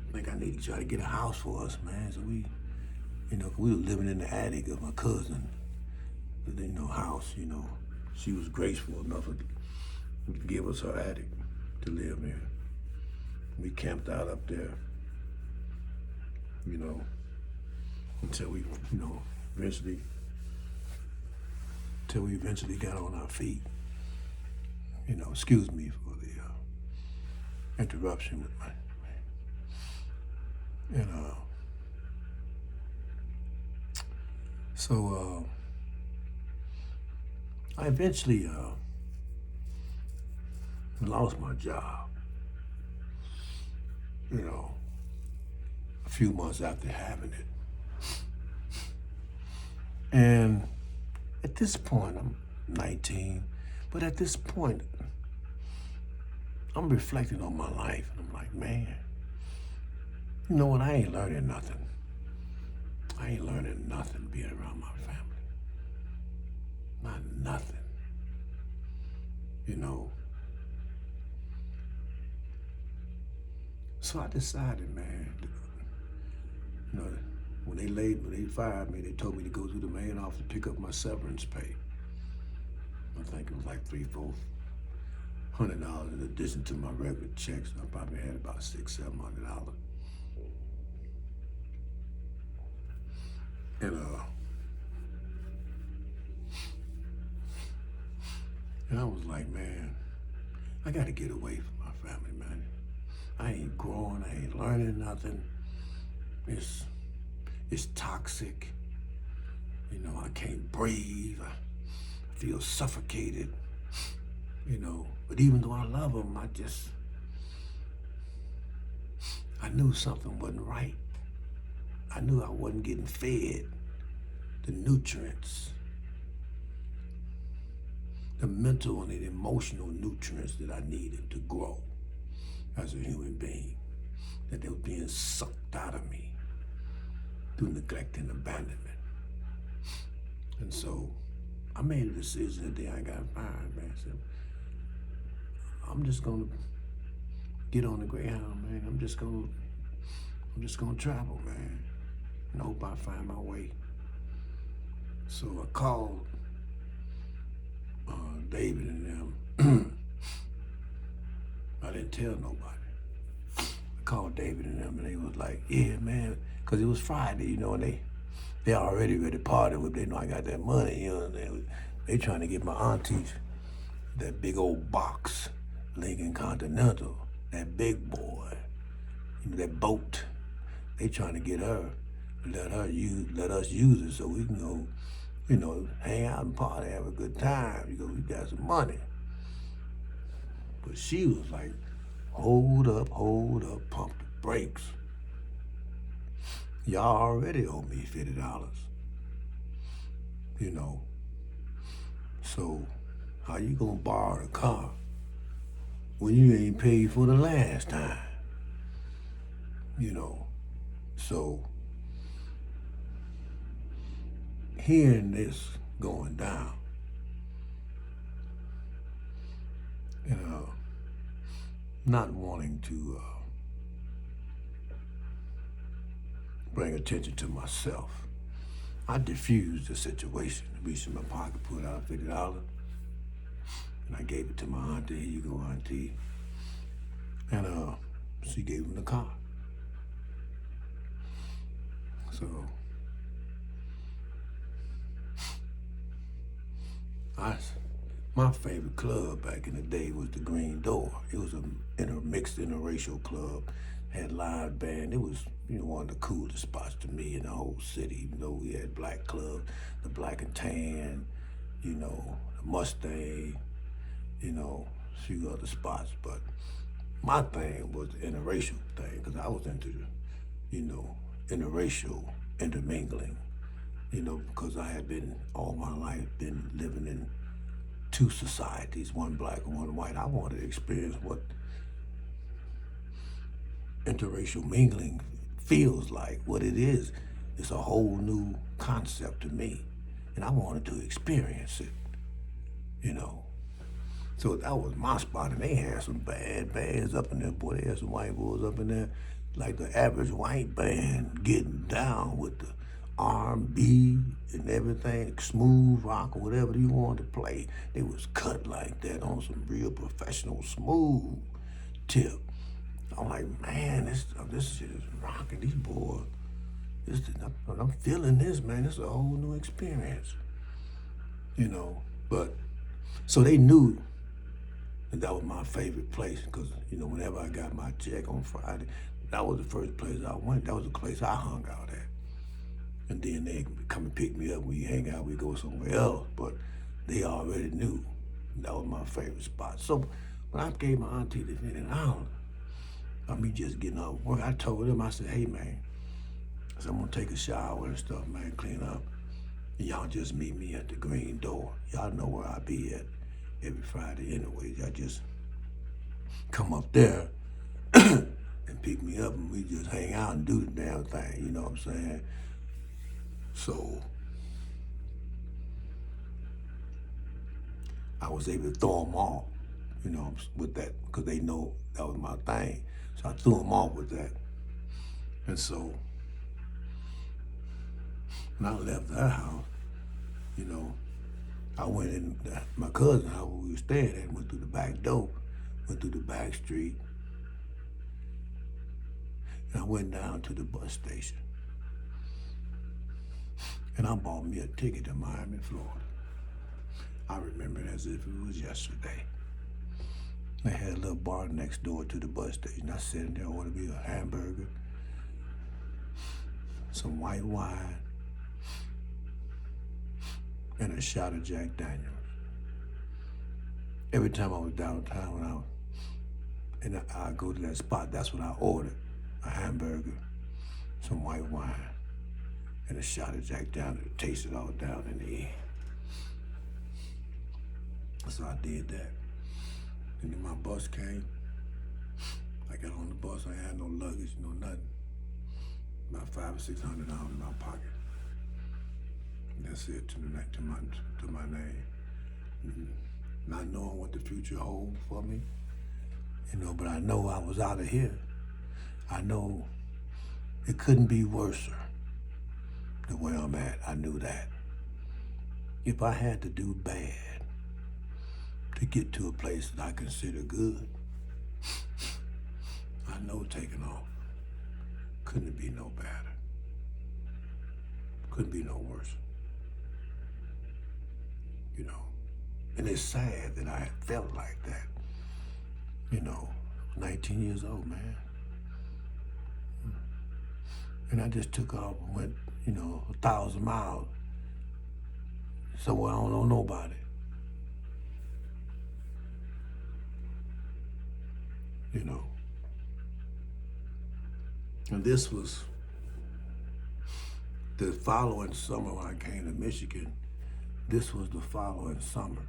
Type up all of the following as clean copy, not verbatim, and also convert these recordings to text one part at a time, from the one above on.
I think I need to try to get a house for us, man. So we were living in the attic of my cousin, house. She was graceful enough to give us her attic to live in. We camped out up there, you know, until eventually, until we eventually got on our feet. Excuse me for the interruption with my, and so I eventually lost my job. A few months after having it, and at this point I'm 19, but at this point I'm reflecting on my life, and I'm like, man, you know what? I ain't learning nothing. I ain't learning nothing being around my family. Not nothing. So I decided, man, when they fired me, they told me to go to the main office to pick up my severance pay. I think it was like $300-400 in addition to my regular checks. I probably had about $600-700. And I was like, man, I gotta get away from my family, man. I ain't growing, I ain't learning nothing. It's toxic. I can't breathe. I feel suffocated. But even though I love them, I knew something wasn't right. I knew I wasn't getting fed the nutrients, the mental and the emotional nutrients that I needed to grow as a human being, that they were being sucked out of me through neglect and abandonment. And so I made a decision the day I got fired, man. I said, I'm just gonna get on the Greyhound, man. I'm just gonna travel, man. And hope I find my way. So I called David and them. I didn't tell nobody. I called David and them, and they was like, yeah, man, because it was Friday, and they already ready to party with. They know I got that money, they trying to get my auntie that big old box, Lincoln Continental, that big boy, that boat. They trying to get her, let us use it so we can go, hang out and party, have a good time. We got some money. But she was like, hold up, pump the brakes. Y'all already owe me $50. So how you gonna borrow a car when you ain't paid for the last time? So hearing this going down, not wanting to bring attention to myself, I diffused the situation. Reached in my pocket, pulled out $50, and I gave it to my auntie. Here you go, auntie. And she gave him the car. So my favorite club back in the day was the Green Door. It was a mixed interracial club, had live band. It was, one of the coolest spots to me in the whole city, even though we had black clubs, the Black and Tan, the Mustang, a few other spots. But my thing was the interracial thing, because I was into interracial intermingling, because I had been all my life been living in two societies, one black and one white. I wanted to experience what interracial mingling feels like, what it is. It's a whole new concept to me, and I wanted to experience it, So that was my spot, and they had some bad bands up in there, boy. They had some white boys up in there like the average white band getting down with the R&B and everything, smooth rock or whatever you wanted to play. They was cut like that on some real professional smooth tip. I'm like, man, this shit is rocking. These boys, I'm feeling this, man. This is a whole new experience, you know. But so they knew that was my favorite place because, you know, whenever I got my check on Friday, that was the first place I went. That was the place I hung out at. And then they come and pick me up. We hang out, we go somewhere else. But they already knew that was my favorite spot. So when I gave my auntie the $50, by me just getting off work, I told them, I said, hey, man, I said, I'm going to take a shower and stuff, man, clean up. And y'all just meet me at the green door. Y'all know where I be at every Friday anyway. Y'all just come up there and pick me up and we just hang out and do the damn thing, you know what I'm saying? So I was able to throw them off, you know, with that, because they know that was my thing. So I threw them off with that. And so when I left their house, you know, I went in my cousin's house where we were staying at, went through the back door, went through the back street, and I went down to the bus station. And I bought me a ticket to Miami, Florida. I remember it as if it was yesterday. They had a little bar next door to the bus station. I sat in there, ordered me a hamburger, some white wine, and a shot of Jack Daniels. Every time I was downtown, I go to that spot, that's what I ordered. A hamburger, some white wine, and a shot of Jack Daniels to taste it all down in the end. So I did that. And then my bus came. I got on the bus, I had no luggage, no nothing. About $500 or $600 in my pocket. And that's it to my name. Not knowing what the future holds for me, you know, but I know I was out of here. I know it couldn't be worse than where I'm at. I knew that. If I had to do bad to get to a place that I consider good, I know taking off couldn't be no better. Couldn't be no worse. You know, and it's sad that I felt like that. You know, 19 years old, man. And I just took off and went, you know, 1,000 miles somewhere I don't know nobody. You know. And this was the following summer when I came to Michigan. This was the following summer.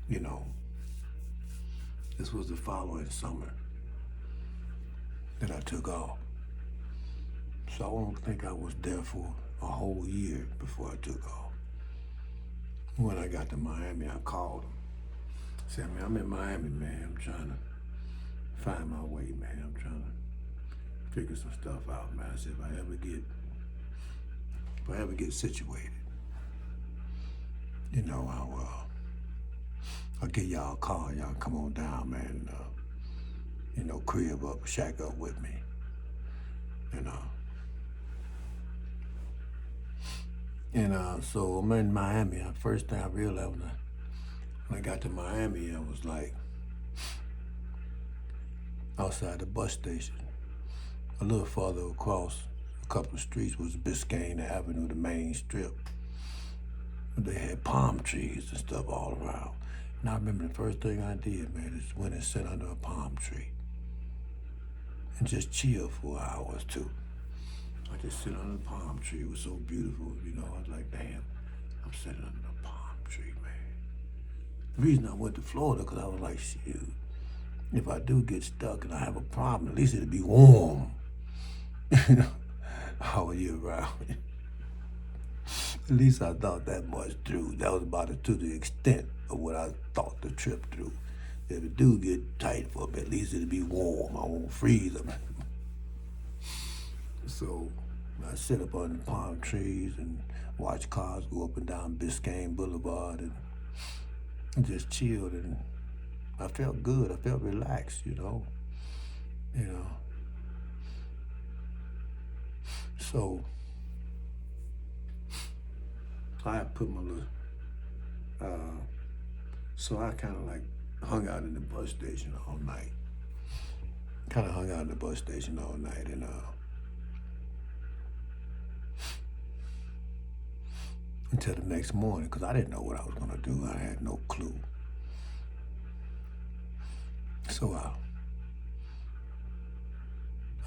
You know, this was the following summer that I took off. So I don't think I was there for a whole year before I took off. When I got to Miami, I called him. I said, man, I'm in Miami, man. I'm trying to find my way, man. I'm trying to figure some stuff out, man. I said, if I ever get situated, you know, I'll give y'all a call. Y'all come on down, man. You know, crib up, shack up with me. You know. And so I'm in Miami. First thing I realized when I got to Miami, I was like outside the bus station. A little farther across a couple of streets was Biscayne Avenue, the main strip. They had palm trees and stuff all around. And I remember the first thing I did, man, is went and sat under a palm tree and just chill for an hour or two. I just sit under the palm tree. It was so beautiful, you know. I was like, damn, I'm sitting under the palm tree, man. The reason I went to Florida, because I was like, shoot, if I do get stuck and I have a problem, at least it'll be warm, you know, all year round. At least I thought that much through. That was about it, to the extent of what I thought the trip through. if it do get tight for a bit, at least it'll be warm. I won't freeze them. So I sit up under palm trees and watch cars go up and down Biscayne Boulevard and just chilled, and I felt good. I felt relaxed, you know. So I put my little, so I kind of like hung out in the bus station all night. And until the next morning, because I didn't know what I was gonna do. I had no clue. So I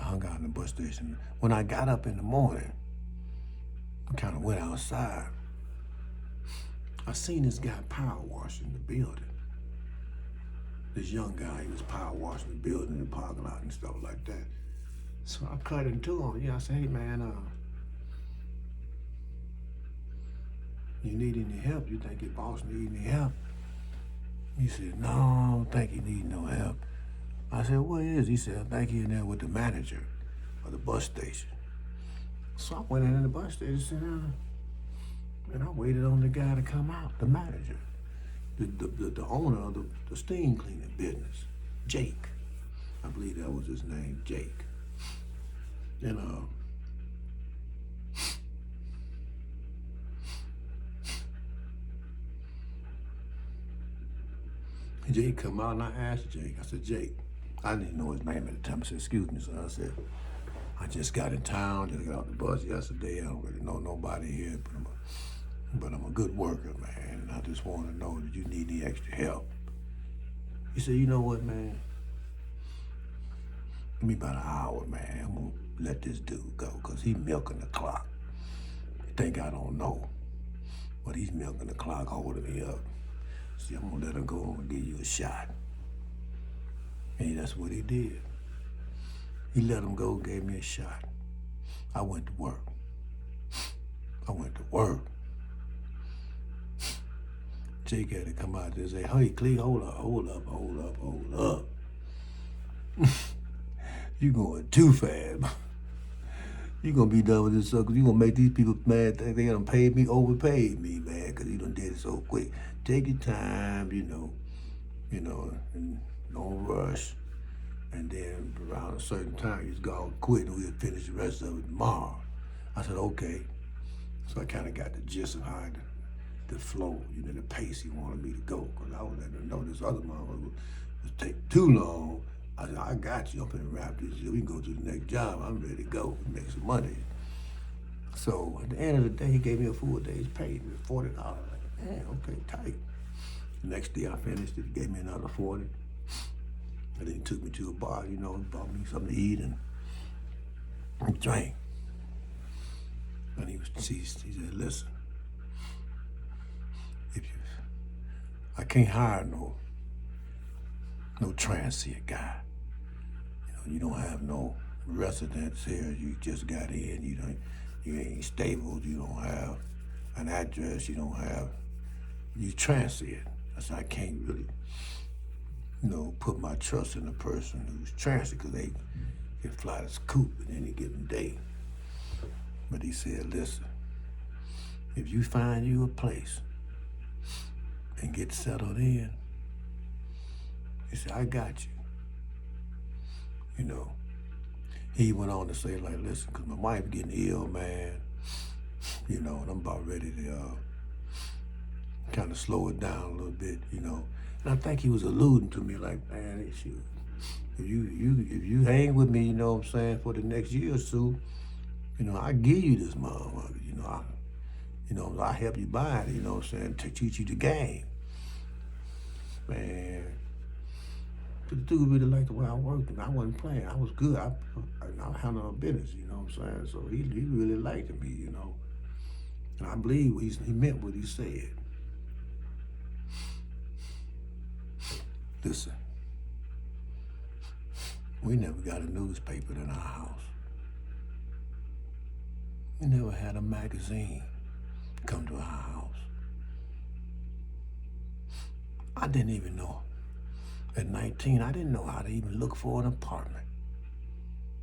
hung out in the bus station. When I got up in the morning, I kind of went outside. I seen this guy power washing the building. This young guy, he was power washing the building in the parking lot and stuff like that. So I cut into him. I said, hey man, you need any help? You think your boss need any help? He said, no, I don't think he need no help. I said, what is? He said, I think he in there with the manager of the bus station. So I went in the bus station and I waited on the guy to come out, the manager, the owner of the steam cleaning business, Jake. I believe that was his name, Jake. And Jake come out and I asked Jake, I said, Jake, I didn't know his name at the time. I said, excuse me, sir. I said, I just got in town, just got off the bus yesterday. I don't really know nobody here, but I'm a good worker, man. And I just want to know that you need any extra help. He said, you know what, man? Give me about an hour, man. I'm going to let this dude go because he's milking the clock. You think I don't know, but he's milking the clock, holding me up. See, I'm going to let him go and give you a shot. And that's what he did. He let him go, gave me a shot. I went to work. Jake had to come out there and say, hey, Clee, hold up. You going too fast. You gonna be done with this sucker. You gonna make these people mad. They done paid me, overpaid me, man, because you done did it so quick. Take your time, you know, and don't rush. And then around a certain time, he's gonna quit and we'll finish the rest of it tomorrow. I said, okay. So I kind of got the gist of how the flow, the pace he wanted me to go. Because I was letting him know this other motherfucker was taking too long. I said, I got you. I'm finna wrap this shit. We can go to the next job. I'm ready to go and make some money. So at the end of the day, he gave me a full day's pay, $40. Like, man, okay, tight. The next day I finished it, he gave me another 40. And then he took me to a bar, bought me something to eat and drank. And he said, listen, I can't hire no transient guy. You don't have no residence here. You just got in. You ain't stable. You don't have an address. You transient. I said, I can't really, put my trust in a person who's transient because they can fly the scoop at any given day. But he said, listen, if you find you a place and get settled in, he said, I got you. He went on to say, like, listen, because my wife getting ill, man, and I'm about ready to kind of slow it down a little bit, And I think he was alluding to me like, man, shoot, if you hang with me, for the next year or two, I give you this motherfucker, I help you buy it, to teach you the game. Man. The dude really liked the way I worked, and I wasn't playing. I was good. I handled my business, So he really liked me, And I believe he meant what he said. Listen, we never got a newspaper in our house. We never had a magazine come to our house. I didn't even know At 19, I didn't know how to even look for an apartment.